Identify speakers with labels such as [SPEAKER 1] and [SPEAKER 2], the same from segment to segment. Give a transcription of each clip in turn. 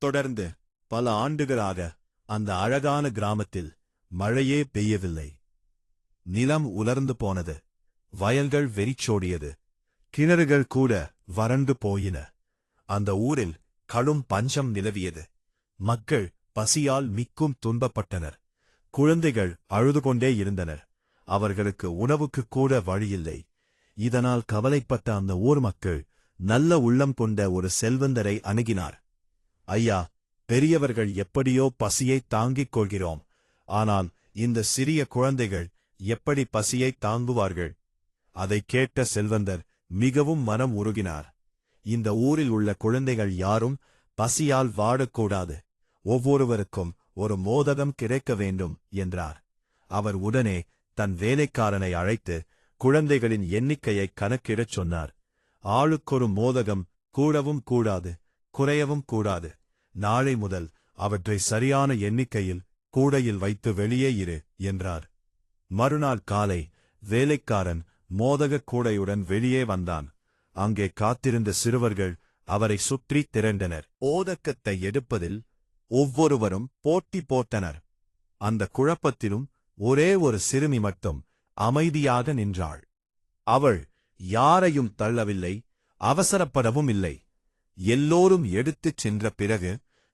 [SPEAKER 1] தொடர்ந்து பல ஆண்டுகளாக அந்த அழகான கிராமத்தில் மழையே பெய்யவில்லை. நிலம் உலர்ந்து போனது, வயல்கள் வெறிச்சோடியது, கிணறுகள் கூட வறண்டு போயின. அந்த ஊரில் கடும் பஞ்சம் நிலவியது. மக்கள் பசியால் மிக்கும் துன்பப்பட்டனர். குழந்தைகள் அழுது கொண்டே இருந்தனர். அவர்களுக்கு உணவுக்கு கூட வழியில்லை. இதனால் கவலைப்பட்ட அந்த ஊர் மக்கள் நல்ல உள்ளம் கொண்ட ஒரு செல்வந்தரை அணுகினார். ஐயா, பெரியவர்கள் எப்படியோ பசியை தாங்கிக் கொள்கிறோம். ஆனால் இந்த சிறிய குழந்தைகள் எப்படி பசியை தாங்குவார்கள்? அதை கேட்ட செல்வந்தர் மிகவும் மனம் உருகினார். இந்த ஊரில் உள்ள குழந்தைகள் யாரும் பசியால் வாடக்கூடாது. ஒவ்வொருவருக்கும் ஒரு மோதகம் கிடைக்க வேண்டும் என்றார். அவர் உடனே தன் வேலைக்காரனை அழைத்து குழந்தைகளின் எண்ணிக்கையை கணக்கிடச் சொன்னார். ஆளுக்கொரு மோதகம், கூடவும் கூடாது, குறையவும் கூடாது. நாளை முதல் அவற்றை சரியான எண்ணிக்கையில் கூடையில் வைத்து வெளியே இரு என்றார். மறுநாள் காலை வேலைக்காரன் மோதகக் கூடையுடன் வெளியே வந்தான். அங்கே காத்திருந்த சிறுவர்கள் அவரை சுற்றி திரண்டனர். மோதகத்தை எடுப்பதில் ஒவ்வொருவரும் போட்டி போட்டனர். அந்த குழப்பத்திலும் ஒரே ஒரு சிறுமி மட்டும் அமைதியாக நின்றாள். அவள் யாரையும் தள்ளவில்லை, அவசரப்படவும் இல்லை. எல்லோரும் எடுத்துச் சென்ற பிறகு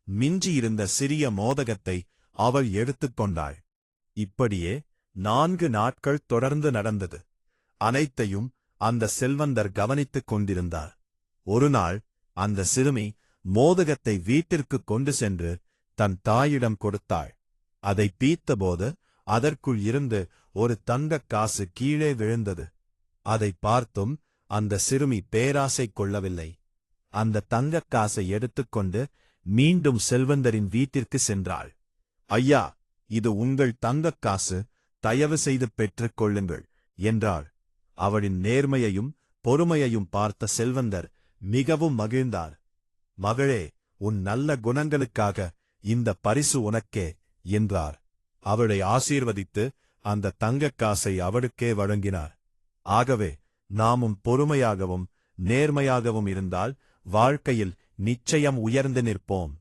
[SPEAKER 1] மிஞ்சியிருந்த சிறிய மோதகத்தை அவள் எடுத்துக்கொண்டாள். இப்படியே 4 நாட்கள் தொடர்ந்து நடந்தது. அனைத்தையும் அந்த செல்வந்தர் கவனித்துக் கொண்டிருந்தார். ஒருநாள் அந்த சிறுமி மோதகத்தை வீட்டிற்கு கொண்டு சென்று தன் தாயிடம் கொடுத்தாள். அதை பீத்தபோது அதற்குள் இருந்து ஒரு தங்கக் காசு கீழே விழுந்தது. அதை பார்த்தும் அந்த சிறுமி பேராசை கொள்ளவில்லை. அந்த தங்கக் காசை எடுத்துக்கொண்டு மீண்டும் செல்வந்தரின் வீட்டிற்கு சென்றாள். ஐயா, இது உங்கள் தங்கக் காசு, தயவு செய்து பெற்றுக் கொள்ளுங்கள் என்றாள். அவளின் நேர்மையையும் பொறுமையையும் பார்த்த செல்வந்தர் மிகவும் மகிழ்ந்தார். மகளே, உன் நல்ல குணங்களுக்காக இந்த பரிசு உனக்கே என்றார். அவளை ஆசீர்வதித்து அந்த தங்கக் காசை அவளுக்கே வழங்கினார். ஆகவே நாமும் பொறுமையாகவும் நேர்மையாகவும் இருந்தால் வாழ்க்கையில் நிச்சயம் உயர்ந்து நிற்போம்.